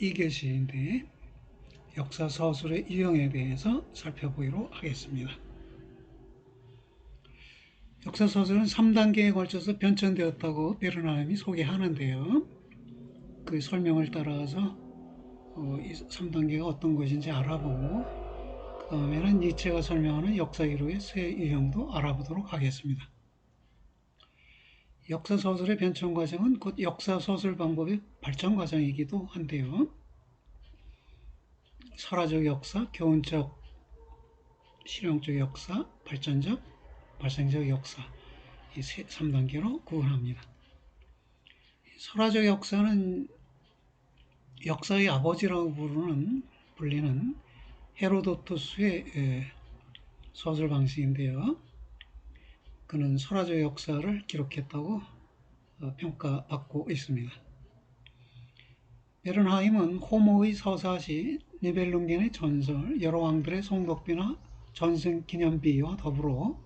2교시인데 역사 서술의 유형에 대해서 살펴보도록 하겠습니다. 역사 서술은 3단계에 걸쳐서 변천되었다고 베르나임이 소개하는데요. 그 설명을 따라서 이 3단계가 어떤 것인지 알아보고 그 다음에는 니체가 설명하는 역사 기록의 세 유형도 알아보도록 하겠습니다. 역사 서술의 변천 과정은 곧 역사 서술 방법의 발전 과정이기도 한데요. 설화적 역사, 교훈적, 실용적 역사, 발전적, 발생적 역사 이 3단계로 구분합니다. 설화적 역사는 역사의 아버지라고 불리는 헤로도토스의 서술 방식인데요. 그는 설화적 역사를 기록했다고 평가받고 있습니다. 베른하임은 호모의 서사시, 니벨룽겐의 전설, 여러 왕들의 성독비나 전승기념비와 더불어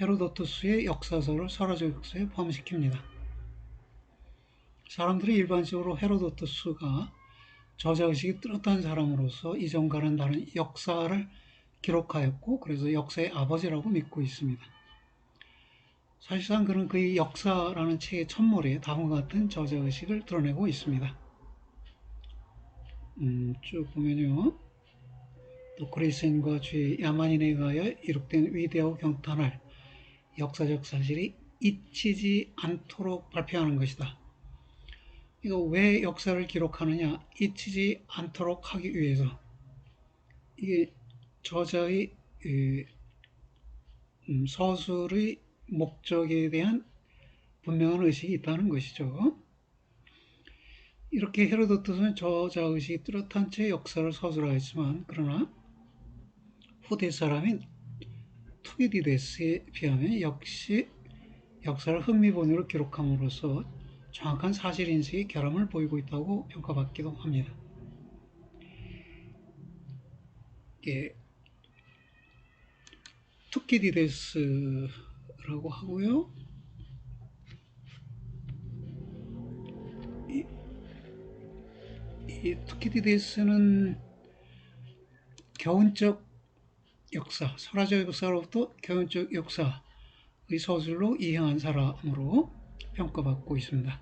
헤로도토스의 역사서를 설화적 역사에 포함시킵니다. 사람들이 일반적으로 헤로도토스가 저자의식이 뚜렷한 사람으로서 이전과는 다른 역사를 기록하였고 그래서 역사의 아버지라고 믿고 있습니다. 사실상 그는 그의 역사라는 책의 첫머리에 다음과 같은 저자의식을 드러내고 있습니다. 쭉 보면요. 또 그리스인과 주의 야만인에 의하여 이룩된 위대하고 경탄할 역사적 사실이 잊히지 않도록 발표하는 것이다. 이거 왜 역사를 기록하느냐? 잊히지 않도록 하기 위해서. 이게 저자의 서술의 목적에 대한 분명한 의식이 있다는 것이죠. 이렇게 헤로도토스는 저자의식이 뚜렷한 채 역사를 서술하였지만 그러나 후대 사람인 투기디데스에 비하면 역시 역사를 흥미본으로 기록함으로써 정확한 사실인식의 결함을 보이고 있다고 평가받기도 합니다. 예, 투키디데스라고 하고요. 이 투키디데스는 교훈적 역사, 설화적 역사로부터 교훈적 역사의 서술로 이행한 사람으로 평가받고 있습니다.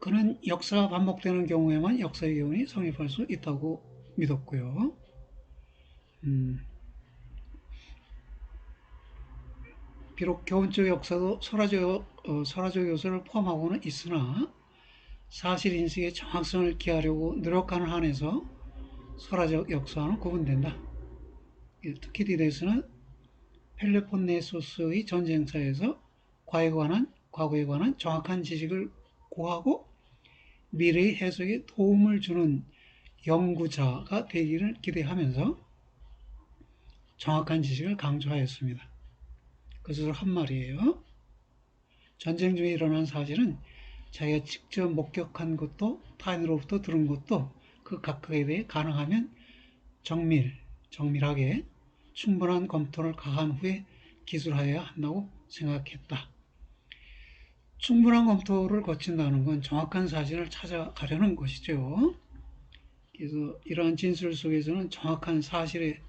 그는 역사가 반복되는 경우에만 역사의 교훈이 성립할 수 있다고 믿었고요. 비록 교훈적 역사도 설화적 요소를 포함하고는 있으나 사실인식의 정확성을 기하려고 노력하는 한에서 설화적 역사와는 구분된다. 투키디데스는 펠로폰네소스의 전쟁사에서 과거에 관한 정확한 지식을 구하고 미래의 해석에 도움을 주는 연구자가 되기를 기대하면서 정확한 지식을 강조하였습니다. 그것을 한 말이에요. 전쟁 중에 일어난 사실은 자기가 직접 목격한 것도 타인으로부터 들은 것도 그 각각에 대해 가능하면 정밀하게 충분한 검토를 가한 후에 기술하여야 한다고 생각했다. 충분한 검토를 거친다는 건 정확한 사실을 찾아가려는 것이죠. 그래서 이러한 진술 속에서는 정확한 사실의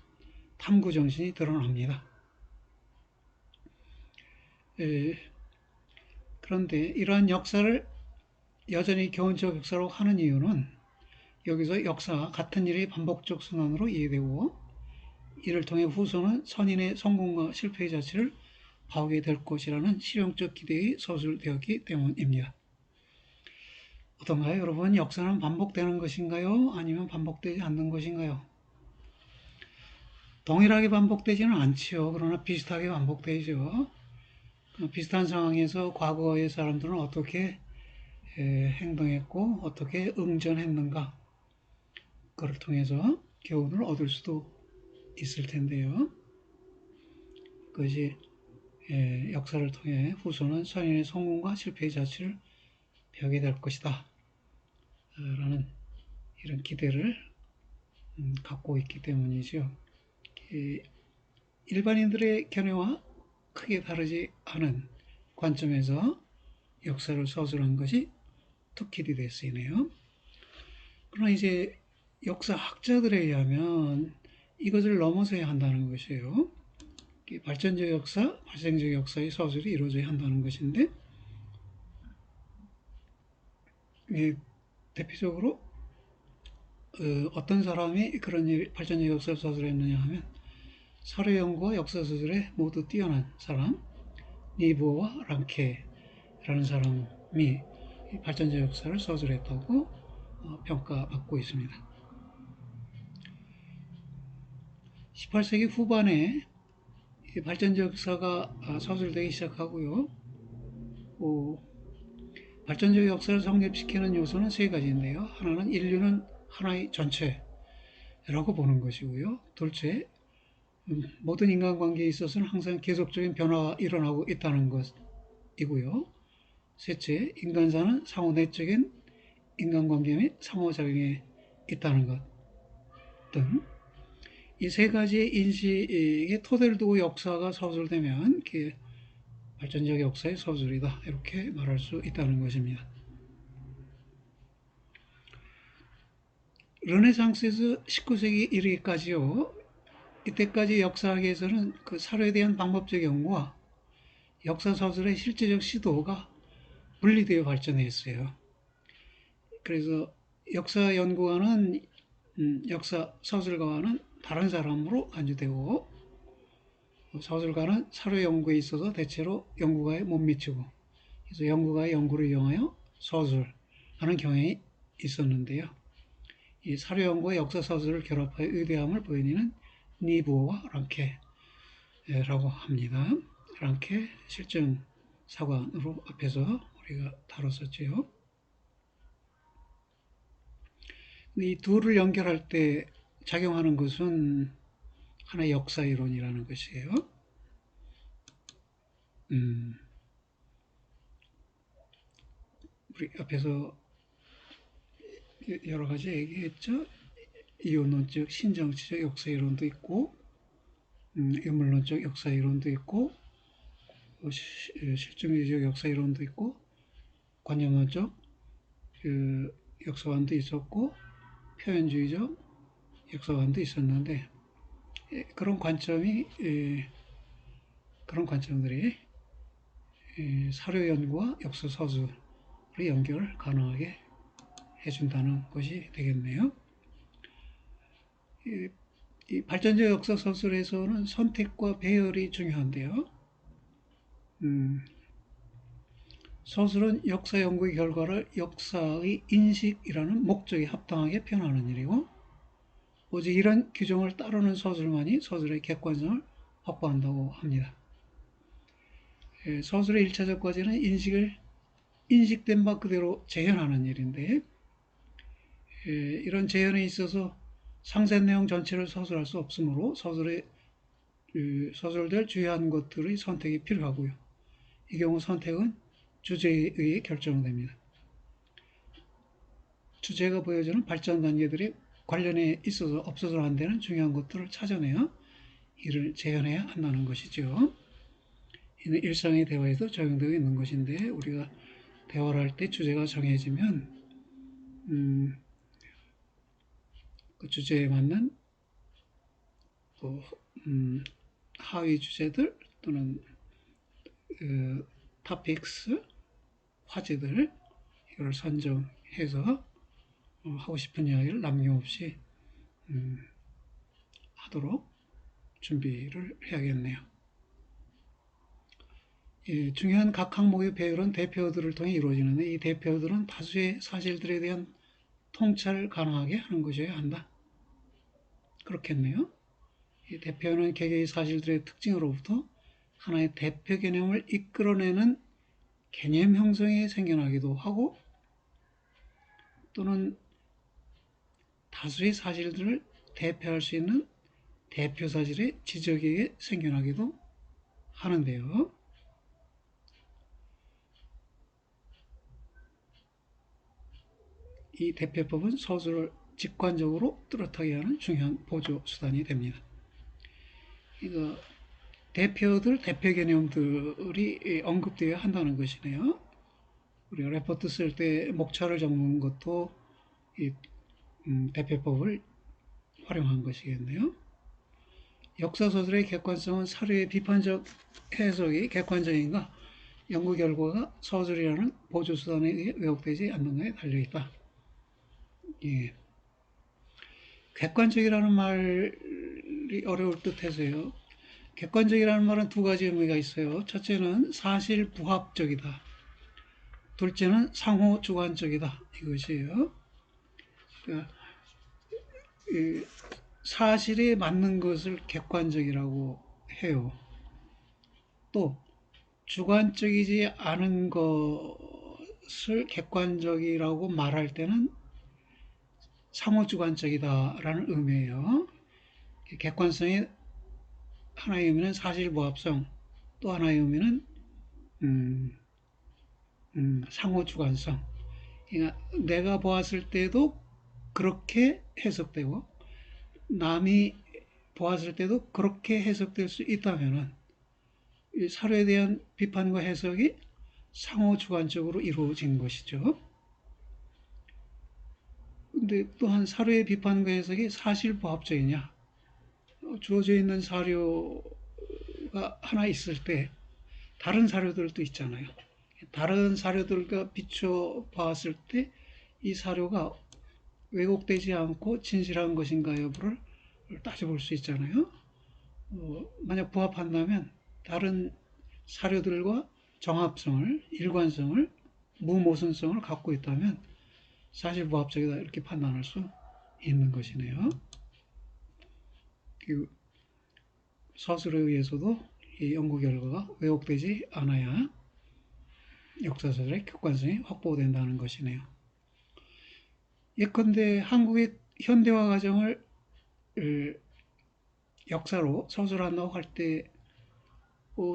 탐구 정신이 드러납니다. 그런데 이러한 역사를 여전히 교훈적 역사로 하는 이유는 여기서 역사가 같은 일의 반복적 순환으로 이해되고 이를 통해 후손은 선인의 성공과 실패의 자체를 봐오게 될 것이라는 실용적 기대에 서술되었기 때문입니다. 어떤가요? 여러분, 역사는 반복되는 것인가요? 아니면 반복되지 않는 것인가요? 동일하게 반복되지는 않지요. 그러나 비슷하게 반복되죠. 비슷한 상황에서 과거의 사람들은 어떻게 행동했고 어떻게 응전했는가 그걸 통해서 교훈을 얻을 수도 있을 텐데요. 그것이 역사를 통해 후손은 선인의 성공과 실패의 자취를 배우게 될 것이다 라는 이런 기대를 갖고 있기 때문이죠. 일반인들의 견해와 크게 다르지 않은 관점에서 역사를 서술한 것이 투키디드에 쓰이네요. 그러나 이제 역사학자들에 의하면 이것을 넘어서야 한다는 것이에요. 발전적 역사, 발생적 역사의 서술이 이루어져야 한다는 것인데, 대표적으로 어떤 사람이 그런 발전적 역사 서술을 했느냐 하면 사료 연구와 역사 서술에 모두 뛰어난 사람, 니부어와 랑케라는 사람이 발전적 역사를 서술했다고 평가받고 있습니다. 18세기 후반에 발전적 역사가 서술되기 시작하고요. 발전적 역사를 성립시키는 요소는 세 가지인데요. 하나는 인류는 하나의 전체라고 보는 것이고요. 둘째, 모든 인간관계에 있어서는 항상 계속적인 변화가 일어나고 있다는 것이고요. 셋째, 인간사는 상호 내적인 인간관계 및 상호작용에 있다는 것 등 이 세 가지의 인식에 토대를 두고 역사가 서술되면 발전적 역사의 서술이다 이렇게 말할 수 있다는 것입니다. 르네상스에서 19세기 이르기까지요. 이때까지 역사학에서는 그 사료에 대한 방법적 연구와 역사 서술의 실제적 시도가 분리되어 발전했어요. 그래서 역사 연구가는 역사 서술가와는 다른 사람으로 간주되고 서술가는 사료 연구에 있어서 대체로 연구가에 못 미치고 그래서 연구가의 연구를 이용하여 서술하는 경향이 있었는데요. 이 사료 연구와 역사 서술을 결합하여 의대함을 보이는 니부어와 랑케라고 합니다. 랑케 실증 사관으로 앞에서 우리가 다뤘었지요. 이 둘을 연결할 때 작용하는 것은 하나의 역사 이론이라는 것이에요. 우리 앞에서 여러 가지 얘기했죠. 이론적, 신정치적 역사 이론도 있고, 인물론적 역사 이론도 있고, 실증주의적 역사 이론도 있고, 관념론적 역사관도 있었고, 표현주의적 역사관도 있었는데, 그런 관점들이 사료 연구와 역사 서술의 연결을 가능하게 해준다는 것이 되겠네요. 이 발전적 역사 서술에서는 선택과 배열이 중요한데요. 서술은 역사 연구의 결과를 역사의 인식이라는 목적에 합당하게 표현하는 일이고, 오직 이런 규정을 따르는 서술만이 서술의 객관성을 확보한다고 합니다. 서술의 1차적 과제는 인식된 바 그대로 재현하는 일인데, 이런 재현에 있어서 상세 내용 전체를 서술할 수 없으므로 서술될 주요한 것들의 선택이 필요하고요. 이 경우 선택은 주제에 의해 결정됩니다. 주제가 보여주는 발전 단계들이 관련에 있어서 없어서는 안 되는 중요한 것들을 찾아내야 이를 재현해야 한다는 것이죠. 이는 일상의 대화에도 적용되어 있는 것인데 우리가 대화를 할 때 주제가 정해지면 그 주제에 맞는 하위 주제들 또는 topics, 화제들 이걸 선정해서 하고 싶은 이야기를 남김없이 하도록 준비를 해야겠네요. 중요한 각 항목의 배열은 대표어들을 통해 이루어지는데 이 대표어들은 다수의 사실들에 대한 통찰을 가능하게 하는 것이어야 한다. 그렇겠네요. 이 대표어는 개개의 사실들의 특징으로부터 하나의 대표 개념을 이끌어내는 개념 형성이 생겨나기도 하고 또는 다수의 사실들을 대표할 수 있는 대표 사실의 지적에 의해 생겨나기도 하는데요. 이 대표법은 서술을 직관적으로 뚜렷하게 하는 중요한 보조 수단이 됩니다. 이거 대표 개념들이 언급되어야 한다는 것이네요. 우리가 레포트 쓸 때 목차를 적는 것도 이 대표법을 활용한 것이겠네요. 역사소설의 객관성은 사료의 비판적 해석이 객관적인가, 연구 결과가 서술이라는 보조수단에 의해 왜곡되지 않는가에 달려있다. 예. 객관적이라는 말이 어려울 듯해서요. 객관적이라는 말은 두 가지 의미가 있어요. 첫째는 사실 부합적이다. 둘째는 상호 주관적이다. 이것이에요. 그러니까 사실에 맞는 것을 객관적이라고 해요. 또 주관적이지 않은 것을 객관적이라고 말할 때는 상호주관적이다라는 의미예요. 객관성의 하나의 의미는 사실부합성, 또 하나의 의미는 상호주관성. 그러니까 내가 보았을 때도 그렇게 해석되고 남이 보았을 때도 그렇게 해석될 수 있다면은 이 사료에 대한 비판과 해석이 상호주관적으로 이루어진 것이죠. 근데 또한 사료의 비판과 해석이 사실부합적이냐? 주어져 있는 사료가 하나 있을 때 다른 사료들도 있잖아요. 다른 사료들과 비춰 봤을 때 이 사료가 왜곡되지 않고 진실한 것인가 여부를 따져볼 수 있잖아요. 만약 부합한다면 다른 사료들과 정합성을, 일관성을, 무모순성을 갖고 있다면 사실부합적이다 이렇게 판단할 수 있는 것이네요. 그 서술에 의해서도 이 연구 결과가 왜곡되지 않아야 역사서술의 객관성이 확보된다는 것이네요. 예컨대 한국의 현대화 과정을 역사로 서술한다고 할 때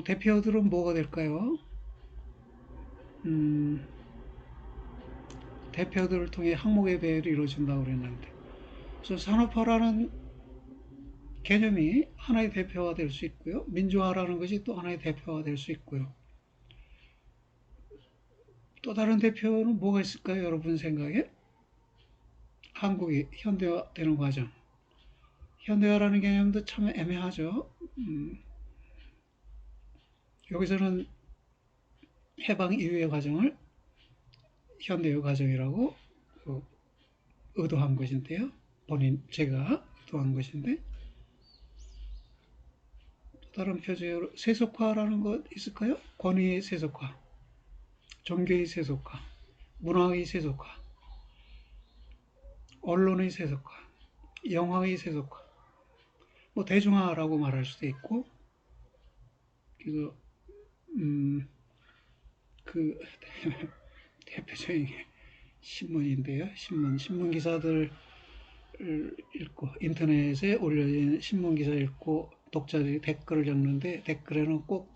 대표들은 뭐가 될까요? 대표들을 통해 항목의 배열이 이루어진다고 그랬는데, 그래서 산업화라는 개념이 하나의 대표가 될 수 있고요. 민주화라는 것이 또 하나의 대표가 될 수 있고요. 또 다른 대표는 뭐가 있을까요? 여러분 생각에? 한국이 현대화되는 과정. 현대화라는 개념도 참 애매하죠. 여기서는 해방 이후의 과정을 현대화 과정이라고 의도한 것인데요. 제가 의도한 것인데, 또 다른 표제로 세속화라는 것 있을까요? 권위의 세속화, 종교의 세속화, 문화의 세속화, 언론의 세속화, 영화의 세속화, 뭐 대중화라고 말할 수도 있고, 그래서 그 대표적인 게 신문인데요. 신문 기사들 읽고 인터넷에 올려진 신문 기사 읽고 독자들이 댓글을 적는데 댓글에는 꼭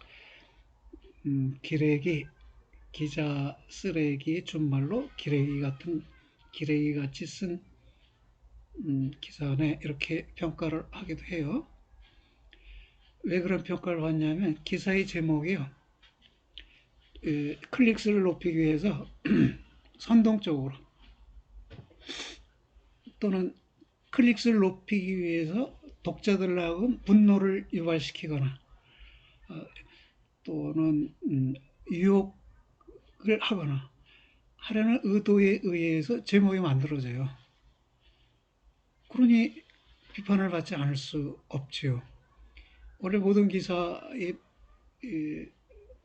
기레기, 기자 쓰레기, 준말로 기레기 같이 쓴 기사네 이렇게 평가를 하기도 해요. 왜 그런 평가를 받냐면 기사의 제목이요. 클릭수를 높이기 위해서 선동적으로 또는 클릭수를 높이기 위해서 독자들을 하여금 분노를 유발시키거나 또는 유혹을 하거나 하려는 의도에 의해서 제목이 만들어져요. 그러니 비판을 받지 않을 수 없지요. 원래 모든 기사의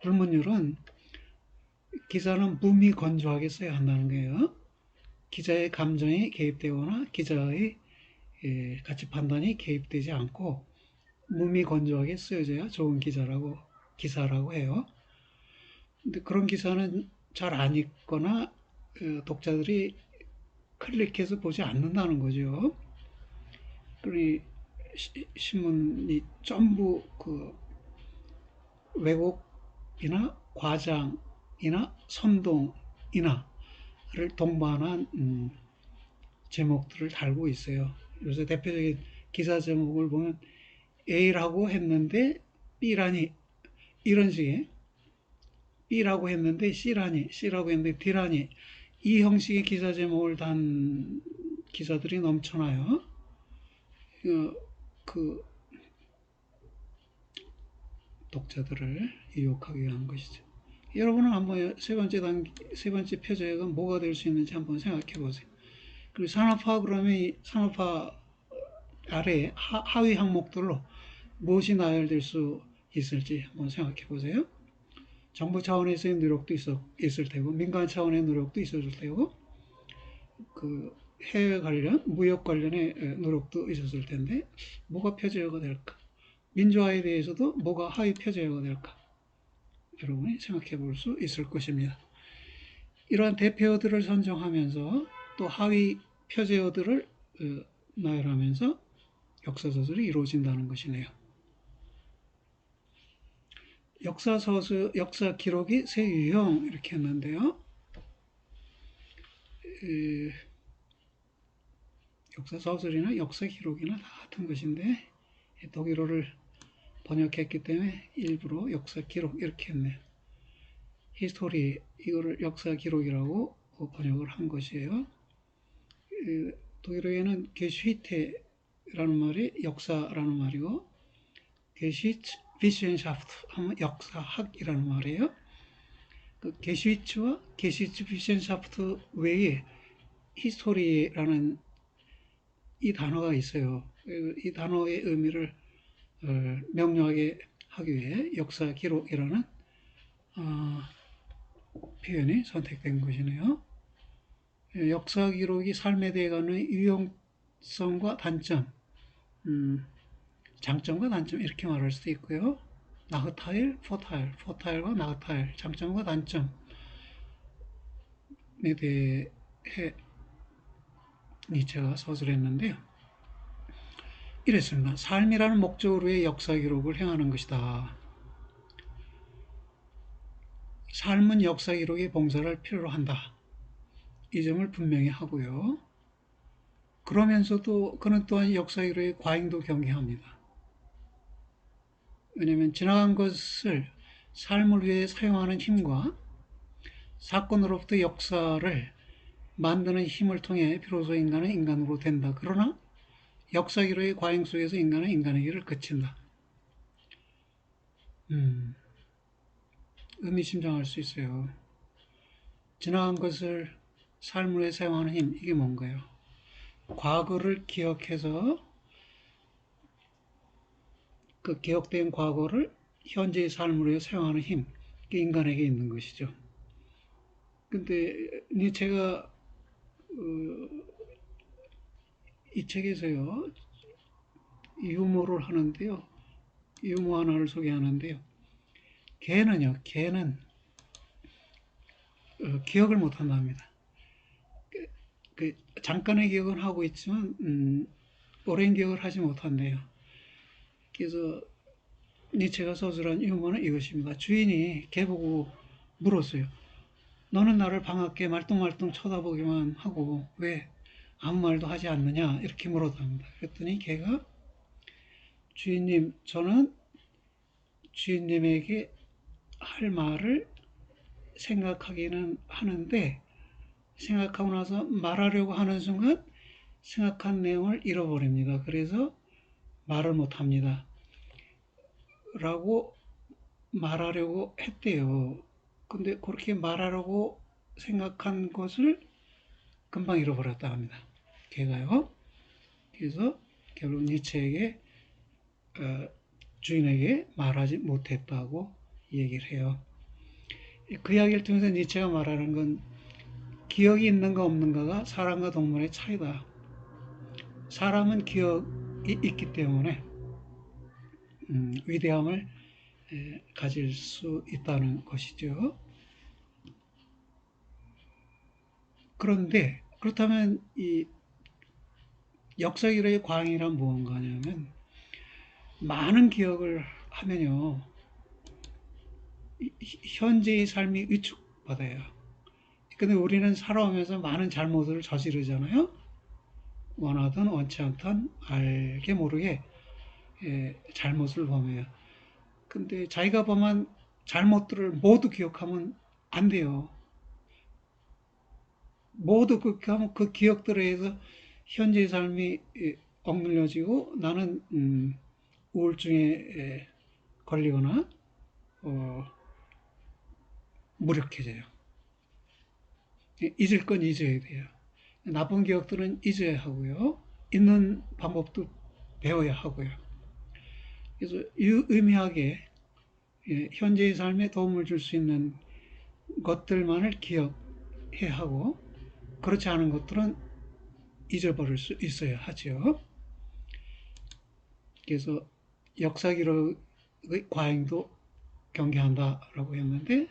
불문율은 기사는 무미건조하게 써야 한다는 거예요. 기자의 감정이 개입되거나 기자의 가치 판단이 개입되지 않고 무미건조하게 쓰여져야 좋은 기사라고 해요. 근데 그런 기사는 잘 안 읽거나 독자들이 클릭해서 보지 않는다는 거죠. 그러니 신문이 전부 그 왜곡이나 과장이나 선동이나를 동반한 제목들을 달고 있어요. 요새 대표적인 기사 제목을 보면 A라고 했는데 B라니 이런 식의 B라고 했는데 C라고 했는데 D라니, 이 형식의 기사 제목을 단 기사들이 넘쳐나요. 그 독자들을 유혹하기 위한 것이죠. 여러분은 한번 세 번째 표제가 뭐가 될 수 있는지 한번 생각해 보세요. 그리고 산업화 그러면 이 산업화 아래 하위 항목들로 무엇이 나열될 수 있을지 한번 생각해 보세요. 정부 차원에서의 노력도 있을 테고, 민간 차원의 노력도 있었을 테고, 그 해외 관련, 무역 관련의 노력도 있었을 텐데, 뭐가 표제어가 될까? 민주화에 대해서도 뭐가 하위 표제어가 될까? 여러분이 생각해 볼 수 있을 것입니다. 이러한 대표어들을 선정하면서 또 하위 표제어들을 나열하면서 역사서술이 이루어진다는 것이네요. 역사 기록이 세 유형 이렇게 했는데요. 역사서술이나 역사 기록이나 다 같은 것인데 독일어를 번역했기 때문에 일부러 역사 기록 이렇게 했네요. 히스토리 이거를 역사 기록이라고 번역을 한 것이에요. 독일어에는 게슈히테라는 말이 역사라는 말이고 게슈히트비센샤프트 하면 역사학이라는 말이에요. 그 게슈히츠와 게슈히트비센샤프트 외에 히스토리라는 이 단어가 있어요. 이 단어의 의미를 명료하게 하기 위해 역사 기록이라는 표현이 선택된 것이네요. 역사 기록이 삶에 대해 가는 유용성과 단점, 장점과 단점 이렇게 말할 수도 있고요. 나흐타일, 포타일과 나흐타일, 장점과 단점에 대해 니체가 서술했는데요. 이랬습니다. 삶이라는 목적으로의 역사 기록을 행하는 것이다. 삶은 역사 기록의 봉사를 필요로 한다. 이 점을 분명히 하고요. 그러면서도 그는 또한 역사 기록의 과잉도 경계합니다. 왜냐하면 지나간 것을 삶을 위해 사용하는 힘과 사건으로부터 역사를 만드는 힘을 통해 비로소 인간은 인간으로 된다. 그러나 역사 기록의 과잉 속에서 인간은 인간의 길을 그친다. 의미심장할 수 있어요. 지나간 것을 삶을 위해 사용하는 힘, 이게 뭔가요? 과거를 기억해서 그 기억된 과거를 현재의 삶을 위해 사용하는 힘, 이게 인간에게 있는 것이죠. 근데 니체가 이 책에서요, 유머를 하는데요. 유머 하나를 소개하는데요. 개는 기억을 못한답니다. 잠깐의 기억은 하고 있지만 오랜 기억을 하지 못한대요. 그래서 니체가 서술한 유머는 이것입니다. 주인이 개 보고 물었어요. 너는 나를 반갑게 말똥말똥 쳐다보기만 하고 왜 아무 말도 하지 않느냐 이렇게 물었답니다. 그랬더니 개가 주인님, 저는 주인님에게 할 말을 생각하기는 하는데 생각하고 나서 말하려고 하는 순간 생각한 내용을 잃어버립니다. 그래서 말을 못합니다. 라고 말하려고 했대요. 근데 그렇게 말하려고 생각한 것을 금방 잃어버렸다 합니다. 걔가요. 그래서 결국 니체에게 주인에게 말하지 못했다고 얘기를 해요. 그 이야기를 통해서 니체가 말하는 건 기억이 있는가 없는가가 사람과 동물의 차이다. 사람은 기억이 있기 때문에 위대함을 가질 수 있다는 것이죠. 그런데 그렇다면 이 역사 기록의 광이란 무언가 하냐면 많은 기억을 하면요. 현재의 삶이 위축받아요. 근데 우리는 살아오면서 많은 잘못을 저지르잖아요. 원하든 원치 않든 알게 모르게 잘못을 범해요. 근데 자기가 범한 잘못들을 모두 기억하면 안 돼요. 모두 기억하면 그 기억들에 의해서 현재의 삶이 억눌려지고 나는 우울증에 걸리거나 어, 무력해져요. 잊을 건 잊어야 돼요. 나쁜 기억들은 잊어야 하고요. 잊는 방법도 배워야 하고요. 그래서 유의미하게 현재의 삶에 도움을 줄 수 있는 것들만을 기억해야 하고 그렇지 않은 것들은 잊어버릴 수 있어야 하죠. 그래서 역사 기록의 과잉도 경계한다라고 했는데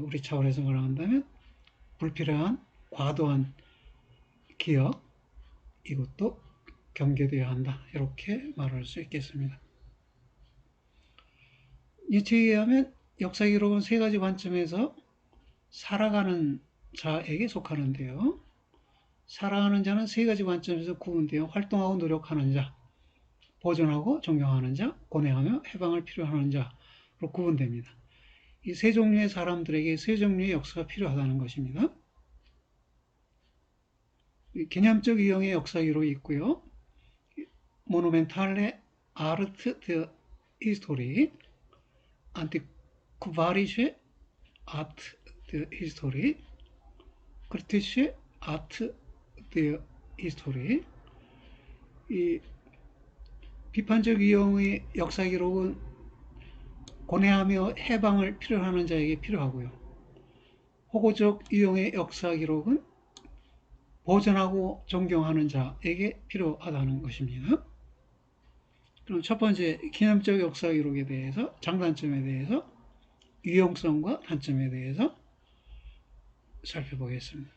우리 차원에서 말한다면 불필요한 과도한 기억 이것도 경계되어야 한다 이렇게 말할 수 있겠습니다. 니체에 의하면 역사 기록은 세 가지 관점에서 살아가는 자에게 속하는데요. 살아가는 자는 세 가지 관점에서 구분되어 활동하고 노력하는 자, 보존하고 존경하는 자, 고뇌하며 해방을 필요하는 자로 구분됩니다. 이 세 종류의 사람들에게 세 종류의 역사가 필요하다는 것입니다. 개념적 유형의 역사 기록이 있고요. 모누멘탈레 아르트 드 히스토리, 안티쿠바리쉐 아트 드 히스토리, 크리티쉐 아트 드 히스토리. 이 비판적 유형의 역사 기록은 고뇌하며 해방을 필요하는 자에게 필요하고요. 호구적 유형의 역사 기록은 보존하고 존경하는 자에게 필요하다는 것입니다. 그럼 첫 번째 기념적 역사 기록에 대해서 장단점에 대해서 유용성과 단점에 대해서 살펴보겠습니다.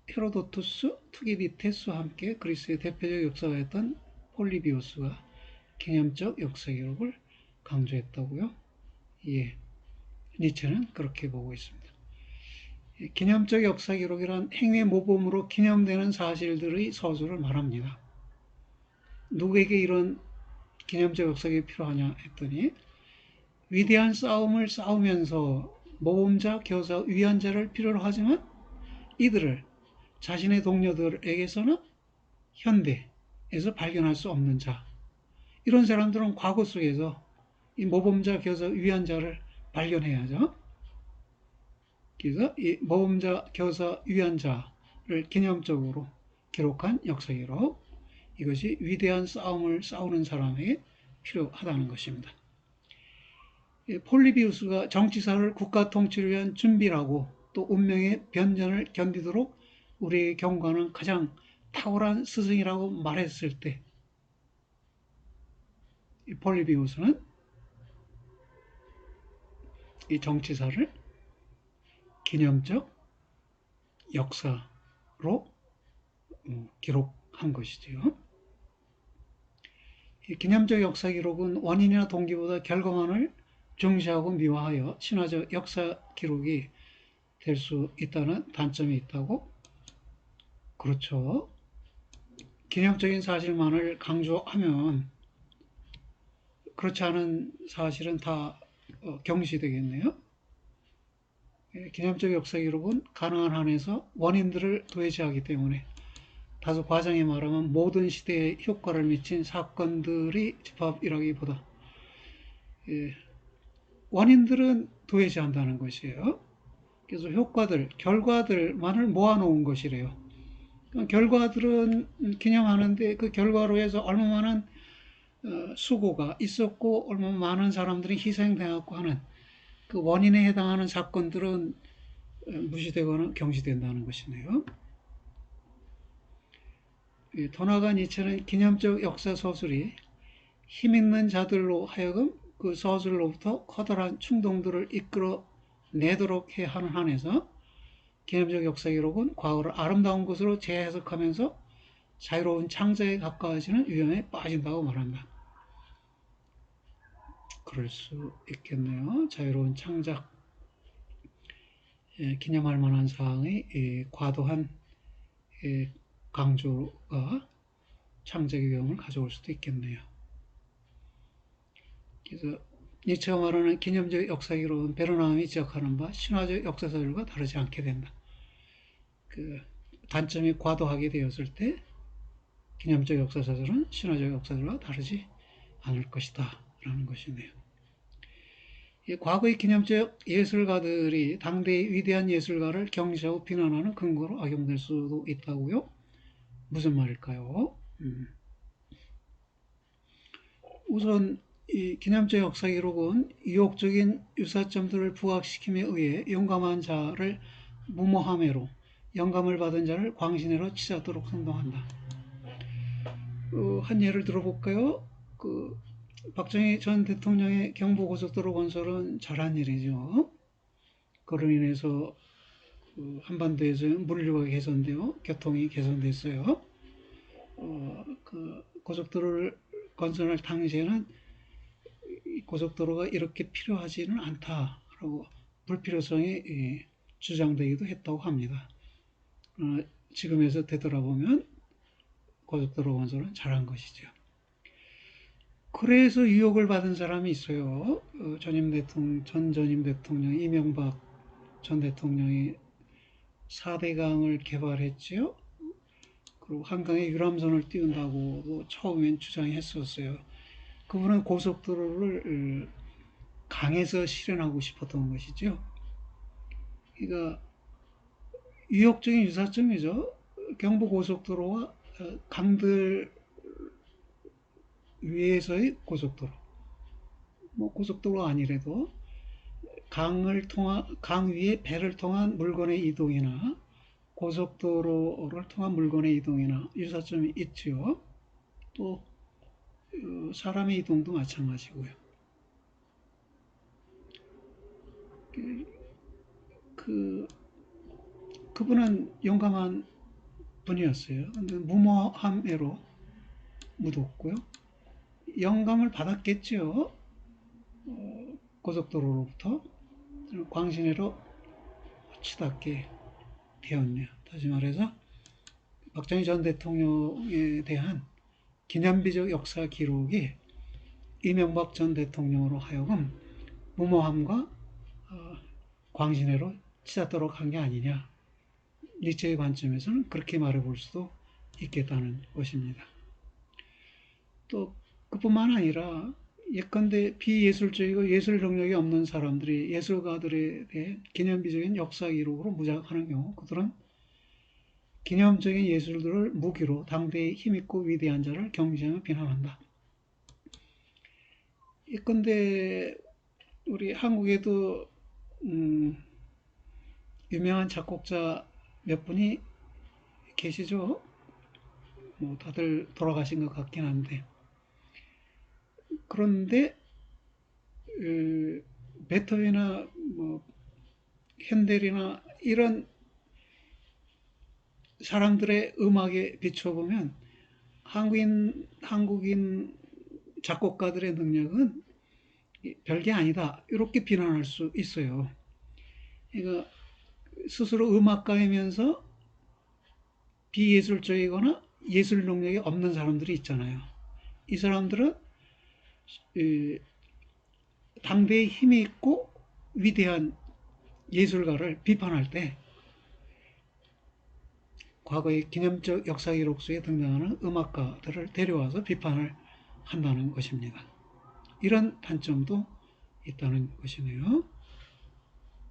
헤로도투스, 투기디테스와 함께 그리스의 대표적 역사가였던 폴리비우스가 기념적 역사 기록을 강조했다고요? 예, 니체는 그렇게 보고 있습니다. 기념적 역사 기록이란 행위 모범으로 기념되는 사실들의 서술을 말합니다. 누구에게 이런 기념적 역사 기록이 필요하냐 했더니 위대한 싸움을 싸우면서 모범자, 교사, 위안자를 필요로 하지만 이들을 자신의 동료들에게서는 현대에서 발견할 수 없는 자. 이런 사람들은 과거 속에서 이 모범자, 교사, 위안자를 발견해야죠. 그래서 이 모범자, 교사, 위안자를 기념적으로 기록한 역사 기록, 이것이 위대한 싸움을 싸우는 사람에게 필요하다는 것입니다. 폴리비우스가 정치사를 국가 통치를 위한 준비라고 또 운명의 변전을 견디도록 우리에게 경고하는 가장 탁월한 스승이라고 말했을 때 폴리비우스는 이 정치사를 기념적 역사로 기록한 것이지요. 이 기념적 역사 기록은 원인이나 동기보다 결과만을 중시하고 미화하여 신화적 역사 기록이 될 수 있다는 단점이 있다고? 그렇죠. 기념적인 사실만을 강조하면 그렇지 않은 사실은 다 경시되겠네요. 기념적 역사 기록은 가능한 한에서 원인들을 도외시하기 때문에 다소 과장히 말하면 모든 시대에 효과를 미친 사건들이 집합이라기보다 원인들은 도외시한다는 것이에요. 그래서 효과들, 결과들만을 모아놓은 것이래요. 결과들은 기념하는데 그 결과로 해서 얼마만한 수고가 있었고 얼마나 많은 사람들이 희생되었고 하는 그 원인에 해당하는 사건들은 무시되거나 경시된다는 것이네요. 더 나아가 니체는 기념적 역사 서술이 힘있는 자들로 하여금 그 서술로부터 커다란 충동들을 이끌어내도록 해야 하는 한에서 기념적 역사 기록은 과거를 아름다운 것으로 재해석하면서 자유로운 창작에 가까워지는 위험에 빠진다고 말한다. 그럴 수 있겠네요. 자유로운 창작, 기념할 만한 사항의 과도한 강조가 창작의 위험을 가져올 수도 있겠네요. 그래서 니체가 말하는 기념적 역사 기록은 베르나움이 지적하는 바 신화적 역사서들과 다르지 않게 된다. 그 단점이 과도하게 되었을 때 기념적 역사서들은 신화적 역사들과 다르지 않을 것이다 라는 것이네요. 과거의 기념적 예술가들이 당대의 위대한 예술가를 경시하고 비난하는 근거로 악용될 수도 있다고요? 무슨 말일까요? 우선 이 기념적 역사 기록은 유혹적인 유사점들을 부각시킴에 의해 용감한 자를 무모함해로 영감을 받은 자를 광신해로 치닫도록 선동한다. 한 예를 들어볼까요? 박정희 전 대통령의 경부고속도로 건설은 잘한 일이죠. 그로 인해서 한반도에서 물류가 개선되어 교통이 개선됐어요. 고속도로를 건설할 당시에는 고속도로가 이렇게 필요하지는 않다라고 불필요성이 주장되기도 했다고 합니다. 지금에서 되돌아보면 고속도로 건설은 잘한 것이죠. 그래서 유혹을 받은 사람이 있어요. 전 전임 대통령 이명박 전 대통령이 4대강을 개발했지요. 그리고 한강에 유람선을 띄운다고 처음엔 주장했었어요. 그분은 고속도로를 강에서 실현하고 싶었던 것이죠. 그러니까 유혹적인 유사점이죠. 경부고속도로와 강들 위에서의 고속도로. 뭐 고속도로가 아니래도 강 위에 배를 통한 물건의 이동이나 고속도로를 통한 물건의 이동이나 유사점이 있지요. 또 사람의 이동도 마찬가지고요. 그 그분은 용감한 분이었어요. 근데 무모함에로 묻었고요. 영감을 받았겠죠. 고속도로로부터 광신회로 치닫게 되었네요. 다시 말해서 박정희 전 대통령에 대한 기념비적 역사 기록이 이명박 전 대통령으로 하여금 무모함과 광신회로 치닫도록 한 게 아니냐. 니체의 관점에서는 그렇게 말해볼 수도 있겠다는 것입니다. 또 그뿐만 아니라 예컨대 비예술적이고 예술 능력이 없는 사람들이 예술가들에 대해 기념비적인 역사 기록으로 무장하는 경우 그들은 기념적인 예술들을 무기로 당대의 힘있고 위대한 자를 경시하며 비난한다. 예컨대 우리 한국에도 유명한 작곡자 몇 분이 계시죠. 뭐 다들 돌아가신 것 같긴 한데 그런데 베토벤이나 뭐 핸델이나 이런 사람들의 음악에 비춰보면 한국인 작곡가들의 능력은 별게 아니다. 이렇게 비난할 수 있어요. 그러니까 스스로 음악가이면서 비예술적이거나 예술 능력이 없는 사람들이 있잖아요. 이 사람들은 당대에 힘이 있고 위대한 예술가를 비판할 때 과거의 기념적 역사 기록 속에 등장하는 음악가들을 데려와서 비판을 한다는 것입니다. 이런 단점도 있다는 것이네요.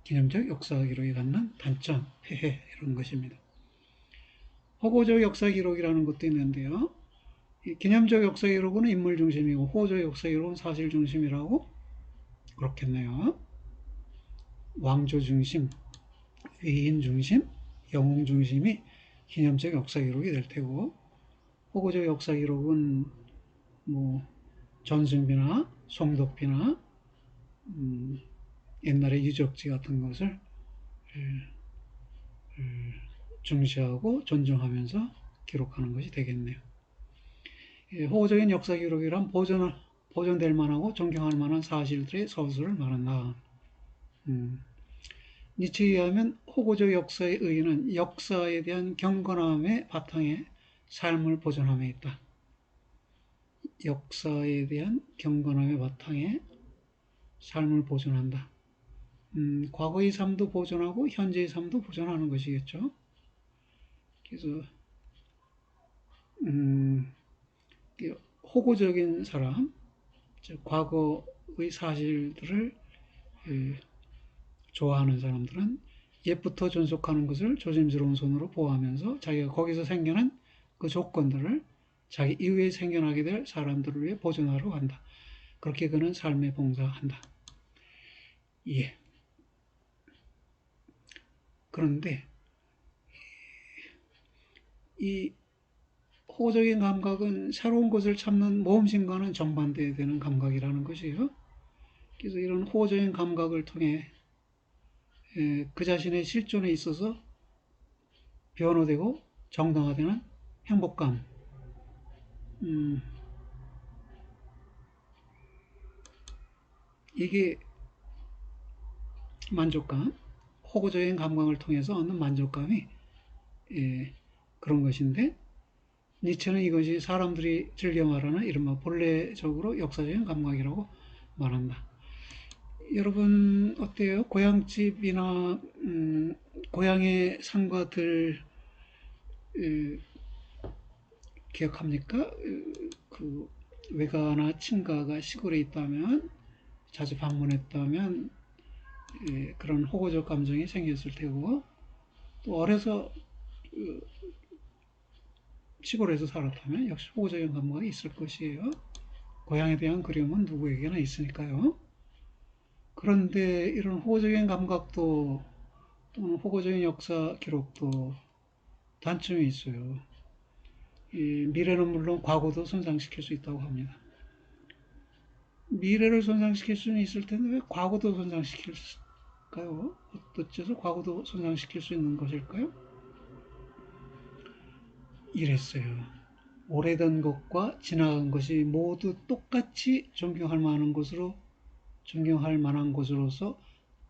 기념적 역사 기록이 갖는 단점, 폐해 이런 것입니다. 호고적 역사 기록이라는 것도 있는데요. 기념적 역사 기록은 인물 중심이고 호고적 역사 기록은 사실 중심이라고 그렇겠네요. 왕조 중심, 위인 중심, 영웅 중심이 기념적 역사 기록이 될 테고 호고적 역사 기록은 뭐 전승비나 송덕비나 옛날의 유적지 같은 것을 중시하고 존중하면서 기록하는 것이 되겠네요. 호적인 역사 기록이란 보존될 만하고 존경할 만한 사실들의 서술을 말한다. 니체에 의하면 호고적 역사의 의의는 역사에 대한 경건함의 바탕에 삶을 보존함에 있다. 역사에 대한 경건함의 바탕에 삶을 보존한다. 과거의 삶도 보존하고 현재의 삶도 보존하는 것이겠죠. 그래서 음, 호구적인 사람, 즉 과거의 사실들을 좋아하는 사람들은 옛부터 존속하는 것을 조심스러운 손으로 보호하면서 자기가 거기서 생겨난 그 조건들을 자기 이후에 생겨나게 될 사람들을 위해 보존하러 간다. 그렇게 그는 삶에 봉사한다. 예. 그런데 이 호적인 감각은 새로운 것을 찾는 모험심과는 정반대되는 감각이라는 것이에요. 그래서 이런 호적인 감각을 통해 그 자신의 실존에 있어서 변화되고 정당화되는 행복감, 이게 만족감, 호구적인 감각을 통해서 얻는 만족감이 그런 것인데, 니체는 이것이 사람들이 즐겨 말하는 이른바 본래적으로 역사적인 감각이라고 말한다. 여러분 어때요? 고향집이나 고향의 산과들 기억합니까? 그 외가나 친가가 시골에 있다면, 자주 방문했다면 그런 호구적 감정이 생겼을 테고, 또 어려서 시골에서 살았다면 역시 호구적인 감각이 있을 것이에요. 고향에 대한 그리움은 누구에게나 있으니까요. 그런데 이런 호구적인 감각도 또는 호구적인 역사 기록도 단점이 있어요. 이 미래는 물론 과거도 손상시킬 수 있다고 합니다. 미래를 손상시킬 수는 있을 텐데 왜 과거도 손상시킬까요? 어째서 과거도 손상시킬 수 있는 것일까요? 이랬어요. 오래된 것과 지나간 것이 모두 똑같이 존경할 만한 것으로서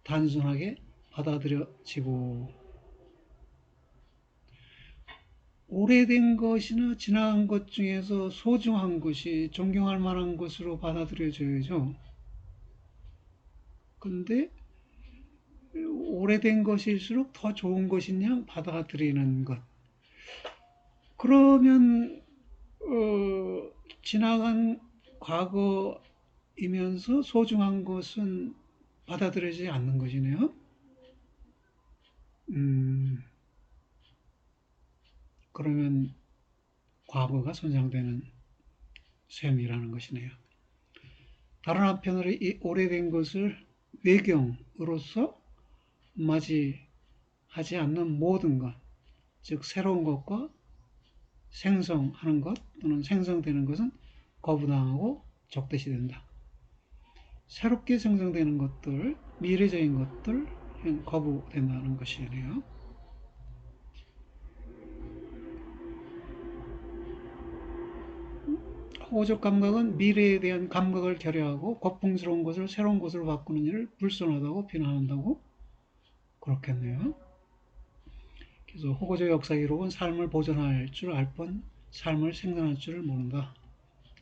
단순하게 받아들여지고, 오래된 것이나 지나간 것 중에서 소중한 것이 존경할 만한 것으로 받아들여져야죠. 근데 오래된 것일수록 더 좋은 것인 양 받아들이는 것. 그러면 지나간 과거이면서 소중한 것은 받아들여지지 않는 것이네요. 그러면 과거가 손상되는 셈이라는 것이네요. 다른 한편으로 이 오래된 것을 외경으로서 맞이하지 않는 모든 것, 즉 새로운 것과 생성하는 것 또는 생성되는 것은 거부당하고 적대시된다. 새롭게 생성되는 것들, 미래적인 것들 거부된다는 것이네요. 호적 감각은 미래에 대한 감각을 결여하고 고풍스러운 것을 새로운 것으로 바꾸는 일을 불손하다고 비난한다고 그렇겠네요. 그래서 호구적 역사 기록은 삶을 보존할 줄 알 뿐 삶을 생산할 줄을 모른다.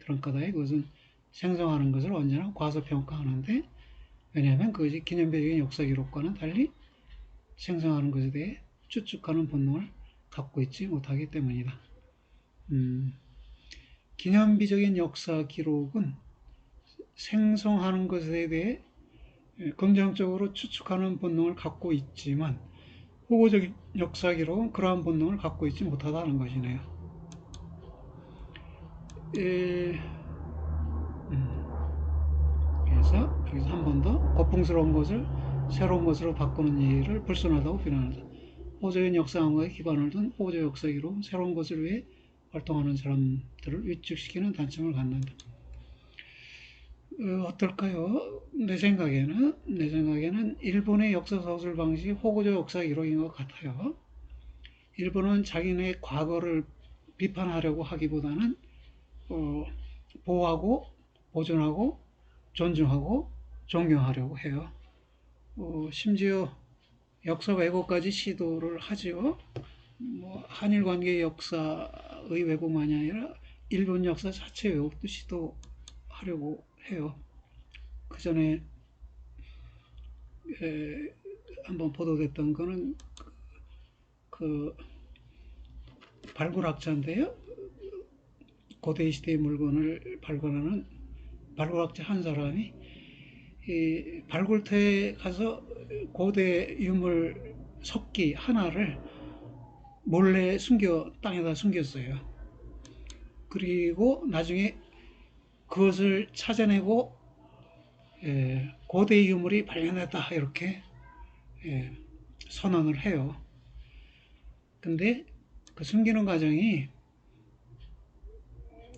그런 까닭에 그것은 생성하는 것을 언제나 과소평가하는데, 왜냐하면 그것이 기념비적인 역사 기록과는 달리 생성하는 것에 대해 추측하는 본능을 갖고 있지 못하기 때문이다. 기념비적인 역사 기록은 생성하는 것에 대해 긍정적으로 추측하는 본능을 갖고 있지만, 호구적인 역사 기록은 그러한 본능을 갖고 있지 못하다는 것이네요. 그래서 여기서 한 번 더 고풍스러운 것을 새로운 것으로 바꾸는 일을 불순하다고 비난한다. 호적인 역사감각에 기반을 둔 호적 역사 기록은 새로운 것을 위해 활동하는 사람들을 위축시키는 단점을 갖는다. 어떨까요? 내 생각에는 일본의 역사 서술 방식이 호구적 역사 기록인 것 같아요. 일본은 자기네 과거를 비판하려고 하기보다는 보호하고 보존하고 존중하고 존경하려고 해요. 심지어 역사 왜곡까지 시도를 하죠. 한일 관계 역사의 왜곡만이 아니라 일본 역사 자체 왜곡도 시도하려고 해요. 그 전에 한번 보도됐던 거는 그 발굴학자인데요. 고대 시대의 물건을 발굴하는 발굴학자 한 사람이 이 발굴터에 가서 고대 유물 석기 하나를 몰래 땅에다 숨겼어요. 그리고 나중에 그것을 찾아내고 고대 유물이 발견됐다 이렇게 선언을 해요. 근데 그 숨기는 과정이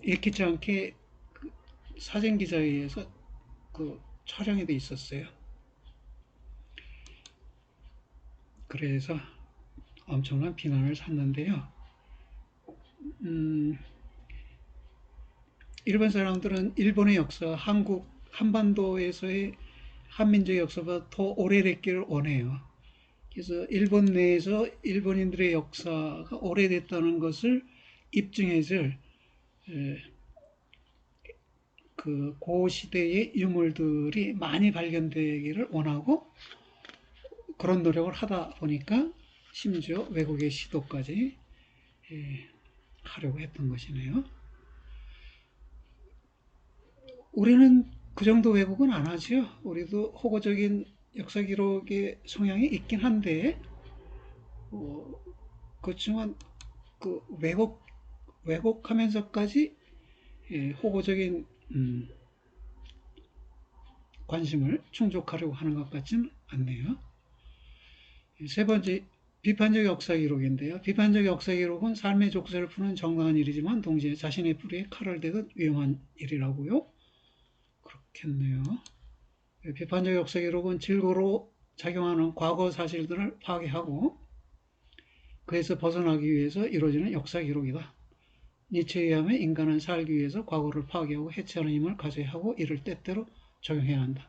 읽히지 않게 사진 기자에 의해서 그 촬영이 돼 있었어요. 그래서 엄청난 비난을 샀는데요. 일본 사람들은 일본의 역사, 한반도에서의 한민족의 역사보다 더 오래됐기를 원해요. 그래서 일본 내에서 일본인들의 역사가 오래됐다는 것을 입증해줄 그 고시대의 유물들이 많이 발견되기를 원하고 그런 노력을 하다 보니까 심지어 외국의 시도까지 하려고 했던 것이네요. 우리는 그 정도 왜곡은 안 하죠. 우리도 호구적인 역사 기록의 성향이 있긴 한데, 그렇지만 그 왜곡하면서까지 호구적인 관심을 충족하려고 하는 것 같지는 않네요. 세 번째, 비판적 역사 기록인데요. 비판적 역사 기록은 삶의 족쇄를 푸는 정당한 일이지만 동시에 자신의 뿌리에 칼을 대듯 위험한 일이라고요. 그렇겠네요. 비판적 역사 기록은 질고로 작용하는 과거 사실들을 파괴하고 그에서 벗어나기 위해서 이루어지는 역사 기록이다. 니체에 의하면 인간은 살기 위해서 과거를 파괴하고 해체하는 힘을 가져야 하고 이를 때때로 적용해야 한다.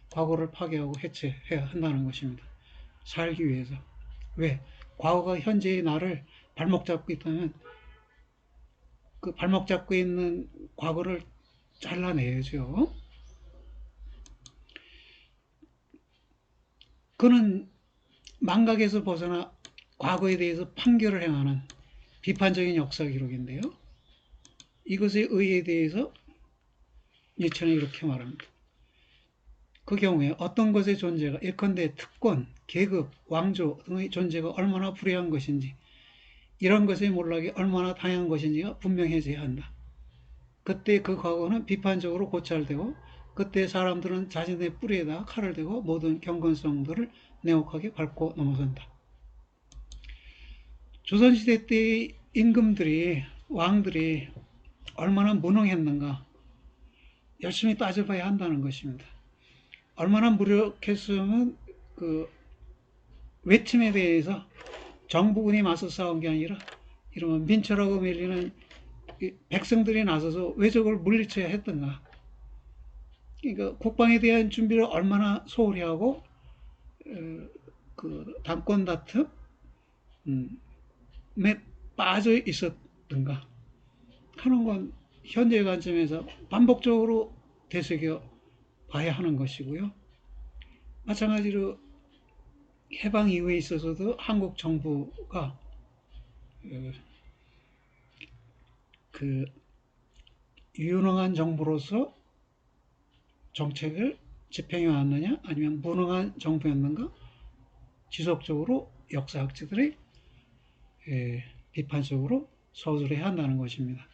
과거를 파괴하고 해체해야 한다는 것입니다. 살기 위해서. 왜? 과거가 현재의 나를 발목 잡고 있다면 그 발목 잡고 있는 과거를 잘라내야죠. 그는 망각에서 벗어나 과거에 대해서 판결을 행하는 비판적인 역사 기록인데요. 이것의 의의에 대해서 니체는 이렇게 말합니다. 그 경우에 어떤 것의 존재가 예컨대 특권, 계급, 왕조 등의 존재가 얼마나 불의한 것인지 이런 것의 몰락이 얼마나 당연한 것인지가 분명해져야 한다. 그때 그 과거는 비판적으로 고찰되고 그때 사람들은 자신의 뿌리에다 칼을 대고 모든 경건성들을 냉혹하게 밟고 넘어선다. 조선시대 때의 임금들이 왕들이 얼마나 무능했는가 열심히 따져봐야 한다는 것입니다. 얼마나 무력했으면 그 외침에 대해서 정부군이 맞서 싸운 게 아니라 이러면 민초라고 밀리는 백성들이 나서서 왜적을 물리쳐야 했던가. 그러니까 국방에 대한 준비를 얼마나 소홀히 하고 그 당권 다툼에 빠져 있었던가 하는 건 현재 관점에서 반복적으로 되새겨 봐야 하는 것이고요. 마찬가지로 해방 이후에 있어서도 한국 정부가 그 유능한 정부로서 정책을 집행해 왔느냐 아니면 무능한 정부였는가 지속적으로 역사학자들이 비판적으로 서술해야 한다는 것입니다.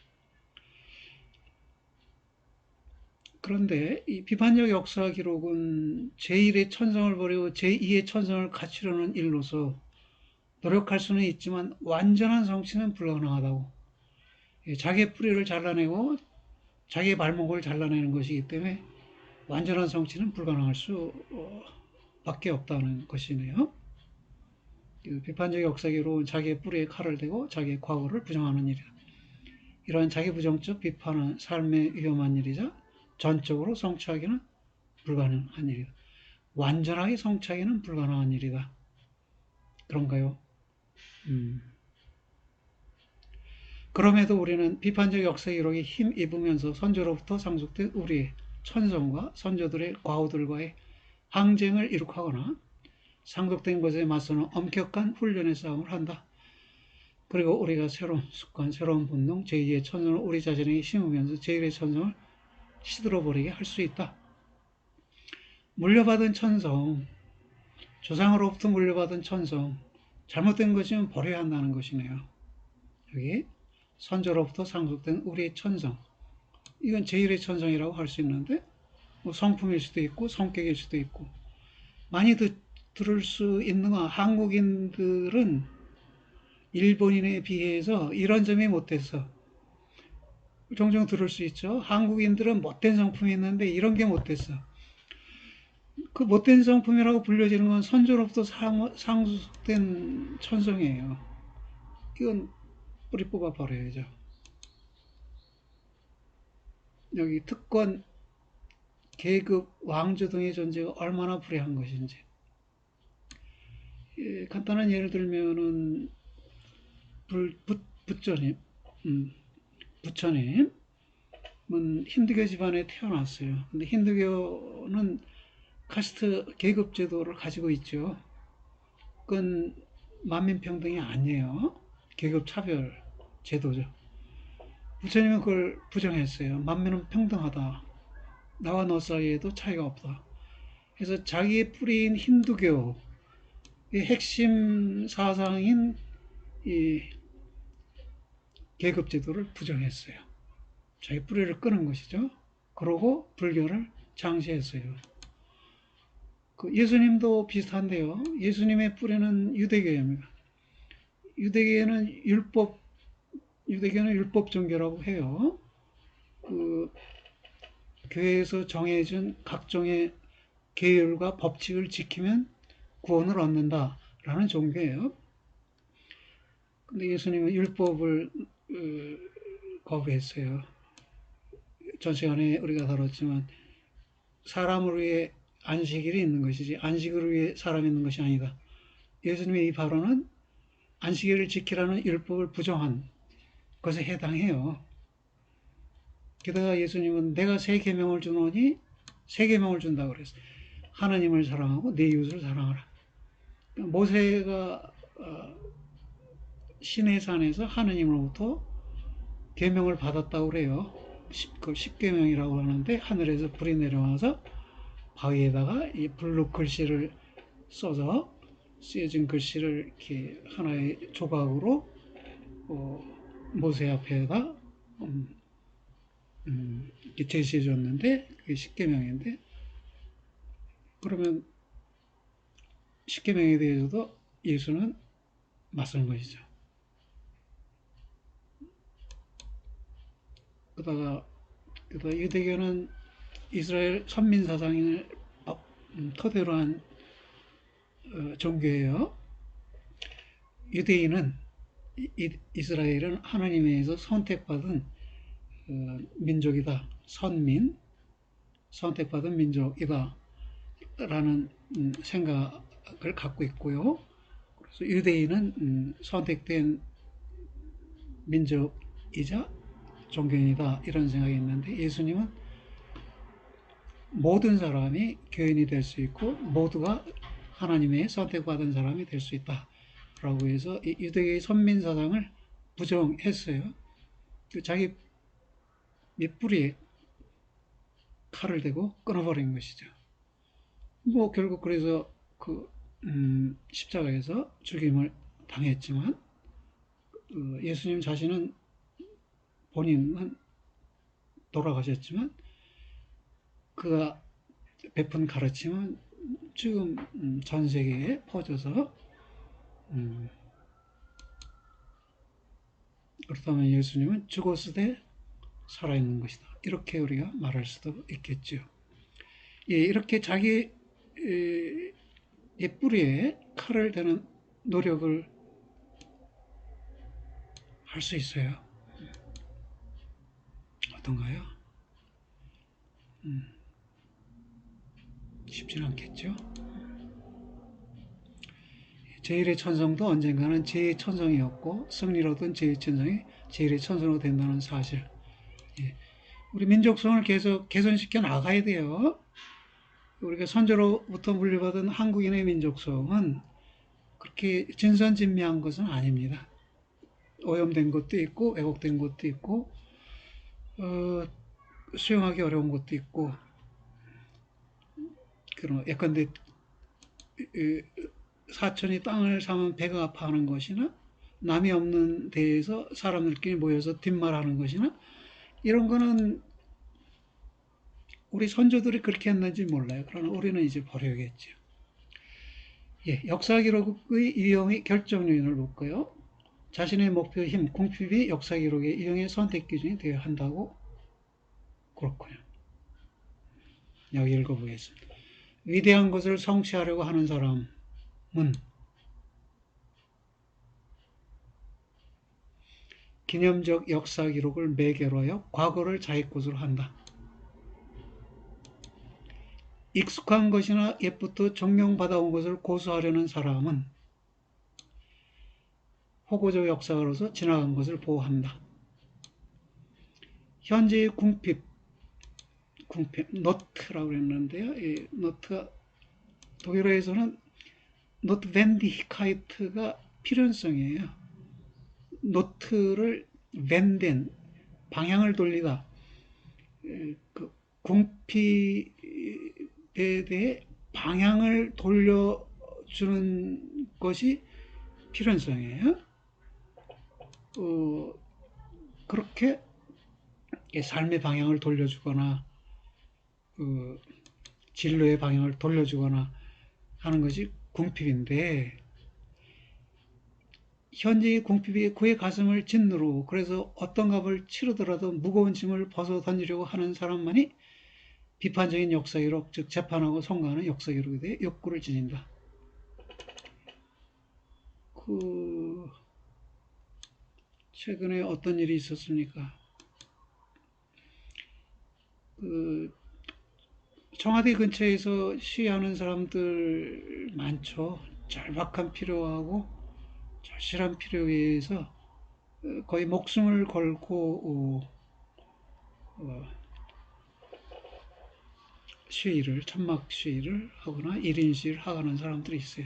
그런데 이 비판적 역사 기록은 제1의 천성을 버리고 제2의 천성을 갖추려는 일로서 노력할 수는 있지만 완전한 성취는 불가능하다고. 자기의 뿌리를 잘라내고 자기의 발목을 잘라내는 것이기 때문에 완전한 성취는 불가능할 수밖에 없다는 것이네요. 비판적 역사 기록은 자기의 뿌리에 칼을 대고 자기의 과거를 부정하는 일이다. 이러한 자기 부정적 비판은 삶의 위험한 일이자 전적으로 성취하기는 불가능한 일이다. 완전하게 성취하기는 불가능한 일이다. 그런가요? 그럼에도 우리는 비판적 역사 기록에 힘입으면서 선조로부터 상속된 우리의 천성과 선조들의 과오들과의 항쟁을 이룩하거나 상속된 것에 맞서는 엄격한 훈련의 싸움을 한다. 그리고 우리가 새로운 습관, 새로운 본능, 제2의 천성을 우리 자신에게 심으면서 제1의 천성을 시들어버리게 할 수 있다. 물려받은 천성, 조상으로부터 물려받은 천성, 잘못된 것이면 버려야 한다는 것이네요. 여기 선조로부터 상속된 우리의 천성, 이건 제1의 천성이라고 할 수 있는데 뭐 성품일 수도 있고 성격일 수도 있고 많이 들을 수 있는 건 한국인들은 일본인에 비해서 이런 점이 못돼서 종종 들을 수 있죠. 한국인들은 못된 성품이 있는데 이런 게 못됐어. 그 못된 성품이라고 불려지는 건 선조로부터 상속된 천성이에요. 이건 뿌리 뽑아 버려야죠. 여기 특권, 계급, 왕조 등의 존재가 얼마나 불행한 것인지. 간단한 예를 들면은 부처님, 부처님은 힌두교 집안에 태어났어요. 근데 힌두교는 카스트 계급 제도를 가지고 있죠. 그건 만민평등이 아니에요. 계급 차별 제도죠. 부처님은 그걸 부정했어요. 만민은 평등하다. 나와 너 사이에도 차이가 없다. 그래서 자기의 뿌리인 힌두교의 핵심 사상인 이 계급 제도를 부정했어요. 자기 뿌리를 끊은 것이죠. 그러고 불교를 창시했어요. 그 예수님도 비슷한데요. 예수님의 뿌리는 유대교입니다. 유대교는 율법 종교라고 해요. 그 교회에서 정해진 각종의 계율과 법칙을 지키면 구원을 얻는다라는 종교예요. 근데 예수님은 율법을 거부했어요. 전 시간에 우리가 다뤘지만 사람을 위해 안식일이 있는 것이지 안식을 위해 사람이 있는 것이 아니다. 예수님의 이 발언은 안식일을 지키라는 율법을 부정한 것에 해당해요. 게다가 예수님은 내가 새 계명을 주노니 새 계명을 준다고 그랬어요. 하나님을 사랑하고 내 이웃을 사랑하라. 모세가 시내산에서 하느님으로부터 계명을 받았다고 그래요. 그 십계명이라고 하는데 하늘에서 불이 내려와서 바위에다가 이 블루 글씨를 써서 쓰여진 글씨를 이렇게 하나의 조각으로 모세 앞에다 이렇게 제시해 줬는데 그게 십계명인데 그러면 십계명에 대해서도 예수는 맞선 것이죠. 그러다가 유대교는 이스라엘 선민 사상을 토대로 한 종교예요. 유대인은 이스라엘은 하나님에 의해서 선택받은 민족이다. 선택받은 민족이다. 라는 생각을 갖고 있고요. 그래서 유대인은 선택된 민족이자 종교인이다. 이런 생각이 있는데 예수님은 모든 사람이 교인이 될 수 있고 모두가 하나님의 선택받은 사람이 될 수 있다. 라고 해서 유대교의 선민 사상을 부정했어요. 자기 밑뿌리에 칼을 대고 끊어버린 것이죠. 뭐 결국 그래서 십자가에서 죽임을 당했지만 예수님 자신은 본인은 돌아가셨지만 그가 베푼 가르침은 지금 전 세계에 퍼져서 그렇다면 예수님은 죽었으되 살아있는 것이다. 이렇게 우리가 말할 수도 있겠죠. 예, 이렇게 자기 뿌리에 칼을 대는 노력을 할 수 있어요. 어떤가요? 쉽진 않겠죠. 제1의 천성도 언젠가는 제2의 천성이었고 승리로든 제2의 천성이 제1의 천성으로 된다는 사실. 예. 우리 민족성을 계속 개선시켜 나가야 돼요. 우리가 선조로부터 물려받은 한국인의 민족성은 그렇게 진선진미한 것은 아닙니다. 오염된 것도 있고 왜곡된 것도 있고 어, 수용하기 어려운 것도 있고 그런 예컨대 사촌이 땅을 사면 배가 아파하는 것이나 남이 없는 데에서 사람들끼리 모여서 뒷말하는 것이나 이런 거는 우리 선조들이 그렇게 했는지 몰라요. 그러나 우리는 이제 버려야겠죠. 예, 역사 기록의 유형의 결정 요인을 볼까요? 자신의 목표, 힘, 궁핍이 역사 기록의 유형의 선택 기준이 되어야 한다고. 그렇군요. 여기 읽어보겠습니다. 위대한 것을 성취하려고 하는 사람은 기념적 역사 기록을 매개로 하여 과거를 자기 것으로 한다. 익숙한 것이나 옛부터 존경받아온 것을 고수하려는 사람은 호고적 역사로서 지나간 것을 보호한다. 현재의 궁핍, 노트라고 했는데요. 이 노트가 독일어에서는 노트벤디히카이트가 필연성이에요. 노트를 벤덴, 방향을 돌리다. 그 궁핍에 대해 방향을 돌려주는 것이 필연성이에요. 그렇게 삶의 방향을 돌려주거나 진로의 방향을 돌려주거나 하는 것이 궁핍인데 현재의 궁핍이 그의 가슴을 짓누르고 그래서 어떤 값을 치르더라도 무거운 짐을 벗어 던지려고 하는 사람만이 비판적인 역사기록, 즉 재판하고 성가하는 역사기록에 대해 욕구를 지닌다. 최근에 어떤 일이 있었습니까? 청와대 근처에서 시위하는 사람들 많죠. 절박한 필요하고 절실한 필요에 의해서 거의 목숨을 걸고 시위를 천막 시위를 하거나 1인 시위를 하는 사람들이 있어요.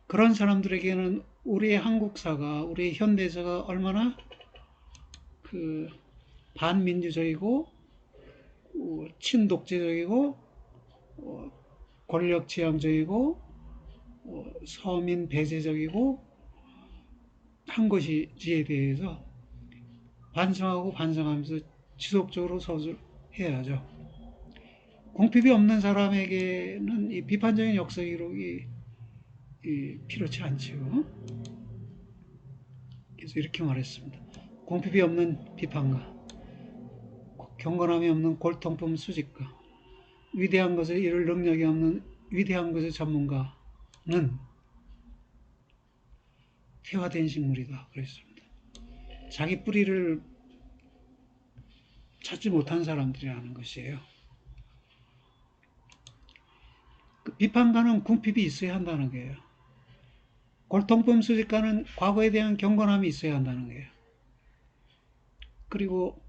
그런 사람들에게는 우리의 한국사가 우리의 현대사가 얼마나 반민주적이고 친독재적이고 권력지향적이고 서민 배제적이고 한 것이지에 대해서 반성하고 반성하면서 지속적으로 서술해야죠. 궁핍이 없는 사람에게는 이 비판적인 역사 기록이 필요치 않지요. 그래서 이렇게 말했습니다. 궁핍이 없는 비판가, 경건함이 없는 골통품 수집가, 위대한 것을 이룰 능력이 없는 위대한 것의 전문가는 퇴화된 식물이다. 그랬습니다. 자기 뿌리를 찾지 못한 사람들이라는 것이에요. 그 비판가는 궁핍이 있어야 한다는 거예요. 골통품 수집가는 과거에 대한 경건함이 있어야 한다는 거예요. 그리고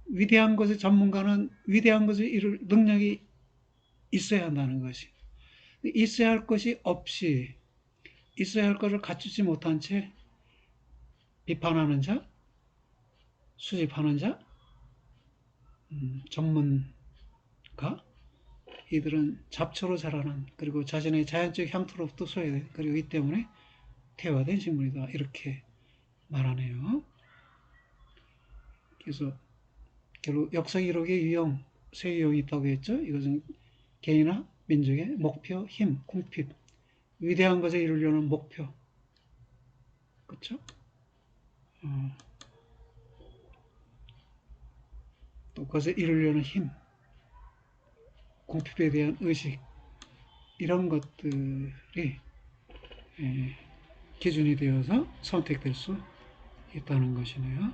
위대한 것의 전문가는 위대한 것을 이룰 능력이 있어야 한다는 것이. 있어야 할 것이 없이 있어야 할 것을 갖추지 못한 채 비판하는 자, 수집하는 자, 전문가, 이들은 잡초로 자라는 그리고 자신의 자연적 향토로부터 소외된 그리고 이 때문에 퇴화된 식물이다. 이렇게 말하네요. 그래서 결국 역사 기록의 유형, 세 유형이 있다고 했죠. 이것은 개인이나 민족의 목표, 힘, 궁핍, 위대한 것을 이루려는 목표, 그렇죠? 또 그것을 이루려는 힘, 궁핍에 대한 의식, 이런 것들이 기준이 되어서 선택될 수 있다는 것이네요.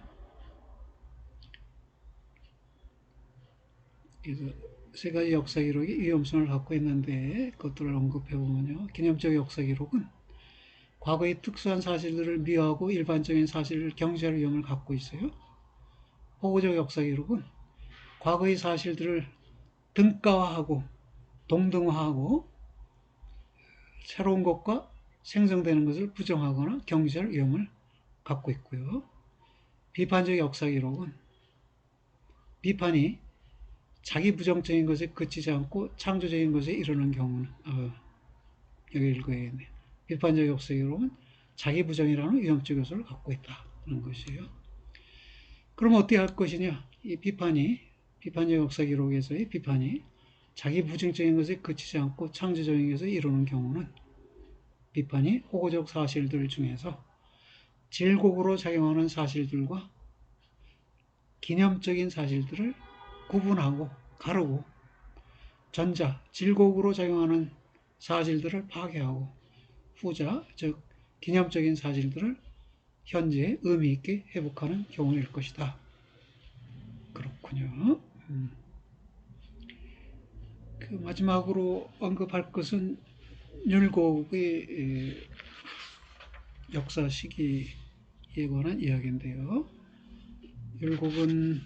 그래서 세 가지 역사 기록이 위험성을 갖고 있는데 그것들을 언급해 보면요. 기념적 역사 기록은 과거의 특수한 사실들을 미화하고 일반적인 사실을 경시할 위험을 갖고 있어요. 호구적 역사 기록은 과거의 사실들을 등가화하고 동등화하고 새로운 것과 생성되는 것을 부정하거나 경시할 위험을 갖고 있고요. 비판적 역사 기록은 비판이 자기 부정적인 것에 그치지 않고 창조적인 것에 이르는 경우는 여기 읽어야겠네요. 비판적 역사 기록은 자기 부정이라는 위험적 요소를 갖고 있다는 것이에요. 그럼 어떻게 할 것이냐? 이 비판적 역사 기록에서의 비판이 자기 부정적인 것에 그치지 않고 창조적인 것에 이르는 경우는 비판이 호구적 사실들 중에서 질곡으로 작용하는 사실들과 기념적인 사실들을 구분하고 가르고 전자, 질곡으로 작용하는 사실들을 파괴하고 후자, 즉 기념적인 사실들을 현재에 의미 있게 회복하는 경우일 것이다. 그렇군요. 그 마지막으로 언급할 것은 율곡의 역사 시기에 관한 이야기인데요. 율곡은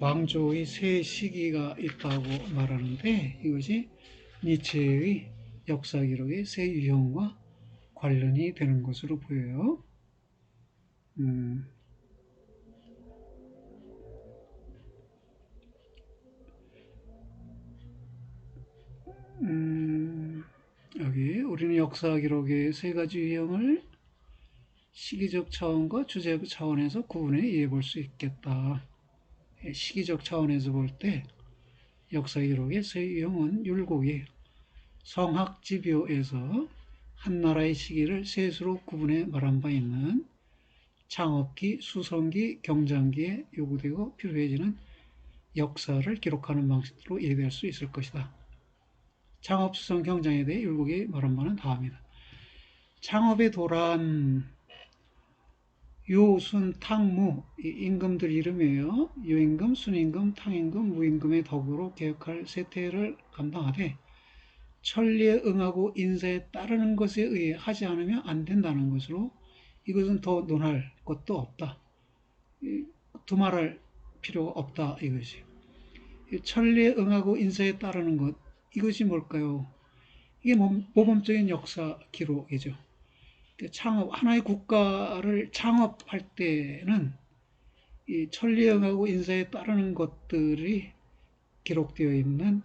왕조의 세 시기가 있다고 말하는데 이것이 니체의 역사 기록의 세 유형과 관련이 되는 것으로 보여요. 여기 우리는 역사 기록의 세 가지 유형을 시기적 차원과 주제적 차원에서 구분해 이해해 볼 수 있겠다. 시기적 차원에서 볼 때 역사 기록의 세 유형은 율곡이 성학지묘에서 한 나라의 시기를 셋으로 구분해 말한 바 있는 창업기, 수성기, 경장기에 요구되고 필요해지는 역사를 기록하는 방식으로 이해될 수 있을 것이다. 창업, 수성, 경장에 대해 율곡이 말한 바는 다음이다. 창업의 도란 유, 순, 탕, 무 임금들 이름이에요. 유임금, 순임금, 탕임금, 무임금의 덕으로 개혁할 세태를 감당하되 천리에 응하고 인사에 따르는 것에 의해 하지 않으면 안 된다는 것으로 이것은 더 논할 것도 없다. 두말할 필요가 없다 이것이. 천리에 응하고 인사에 따르는 것 이것이 뭘까요? 이게 모범적인 역사 기록이죠. 창업 하나의 국가를 창업할 때는 이 천리에 응하고 인사에 따르는 것들이 기록되어 있는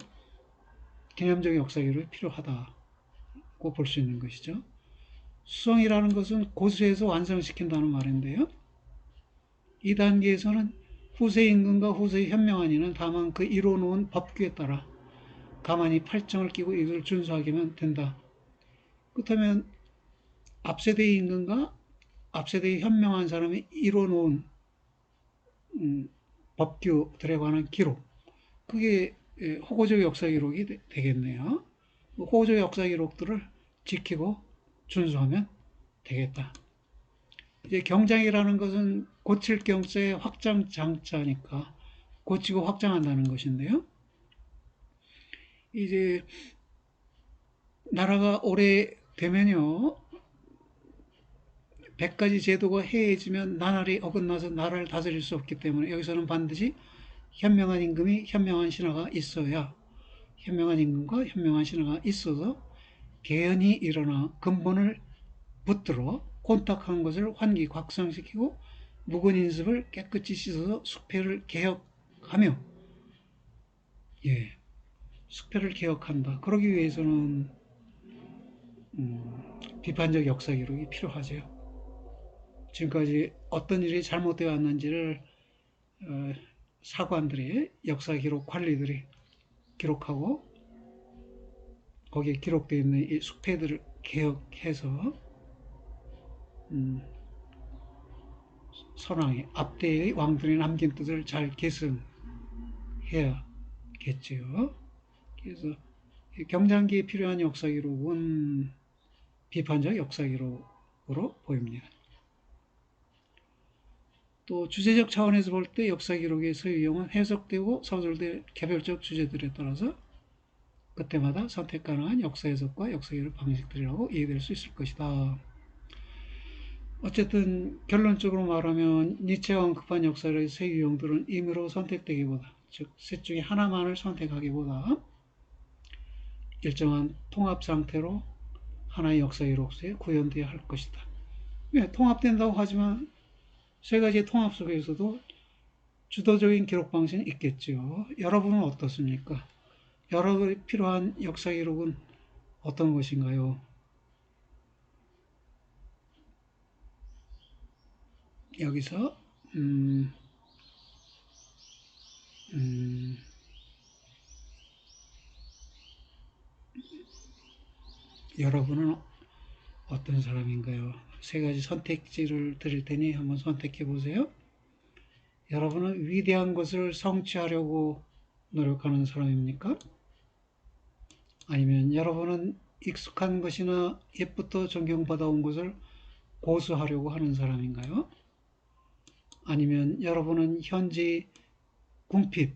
기념적 역사 기록이 필요하다고 볼 수 있는 것이죠. 수성이라는 것은 고수해서 완성시킨다는 말인데요. 이 단계에서는 후세 임금과 후세의 현명한 이는 다만 그 이뤄놓은 법규에 따라 가만히 팔짱을 끼고 이것을 준수하기만 된다. 그렇다면 앞세대의 임금과 앞세대의 현명한 사람이 이뤄놓은 법규들에 관한 기록, 그게 호고적 역사 기록이 되겠네요. 호고적 역사 기록들을 지키고 준수하면 되겠다. 이제 경장이라는 것은 고칠 경자의 확장 장자니까 고치고 확장한다는 것인데요. 이제 나라가 오래되면요, 100가지 제도가 해해지면 나날이 어긋나서 나라를 다스릴 수 없기 때문에 여기서는 반드시 현명한 임금이 현명한 신하가 있어야 현명한 임금과 현명한 신하가 있어서 개헌이 일어나 근본을 붙들어 곤탁한 것을 환기 확성시키고 묵은 인습을 깨끗이 씻어서 숙패를 개혁하며 숙패를 개혁한다. 그러기 위해서는 비판적 역사 기록이 필요하죠. 지금까지 어떤 일이 잘못되어 왔는지를 사관들이 역사 기록 관리들이 기록하고 거기에 기록되어 있는 이 숙패들을 개혁해서 선왕의 앞대의 왕들이 남긴 뜻을 잘 계승해야겠지요. 그래서 경장기에 필요한 역사 기록은 비판적 역사 기록으로 보입니다. 또 주제적 차원에서 볼 때 역사 기록의 소유형은 해석되고 서술될 개별적 주제들에 따라서 그때마다 선택 가능한 역사 해석과 역사 기록 방식들이라고 이해될 수 있을 것이다. 어쨌든 결론적으로 말하면 니체가 언급한 역사의 세 유형들은 임의로 선택되기보다, 즉 셋 중에 하나만을 선택하기보다 일정한 통합 상태로 하나의 역사 기록서에 구현되어야 할 것이다. 왜? 통합된다고 하지만 세 가지의 통합 속에서도 주도적인 기록 방식은 있겠죠. 여러분은 어떻습니까? 여러분이 필요한 역사 기록은 어떤 것인가요? 여기서 음, 음, 여러분은 어떤 사람인가요? 세 가지 선택지를 드릴 테니 한번 선택해 보세요. 여러분은 위대한 것을 성취하려고 노력하는 사람입니까? 아니면 여러분은 익숙한 것이나 옛부터 존경받아온 것을 고수하려고 하는 사람인가요? 아니면 여러분은 현지 궁핍이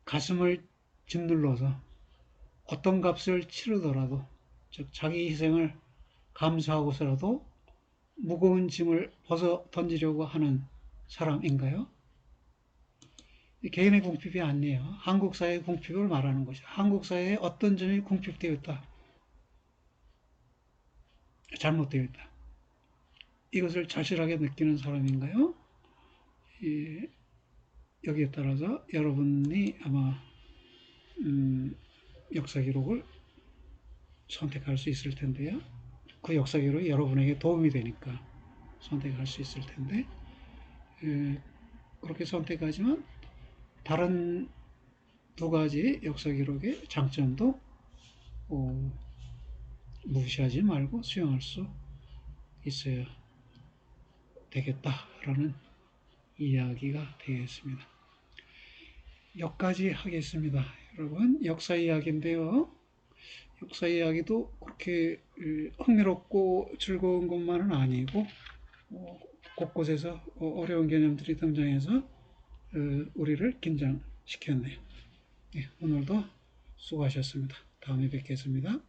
가슴을 짓눌러서 어떤 값을 치르더라도, 즉 자기 희생을 감수하고서라도 무거운 짐을 벗어 던지려고 하는 사람인가요? 개인의 궁핍이 아니에요. 한국 사회의 궁핍을 말하는 것이죠. 한국 사회의 어떤 점이 궁핍되어 있다, 잘못되어 있다, 이것을 절실하게 느끼는 사람인가요? 여기에 따라서 여러분이 아마 역사 기록을 선택할 수 있을 텐데요. 그 역사 기록이 여러분에게 도움이 되니까 선택할 수 있을 텐데, 그렇게 선택하지만 다른 두 가지 역사 기록의 장점도 무시하지 말고 수용할 수 있어야 되겠다라는 이야기가 되겠습니다. 여기까지 하겠습니다. 여러분, 역사 이야기인데요. 역사 이야기도 그렇게 흥미롭고 즐거운 것만은 아니고 곳곳에서 어려운 개념들이 등장해서 우리를 긴장시켰네요. 네, 오늘도 수고하셨습니다. 다음에 뵙겠습니다.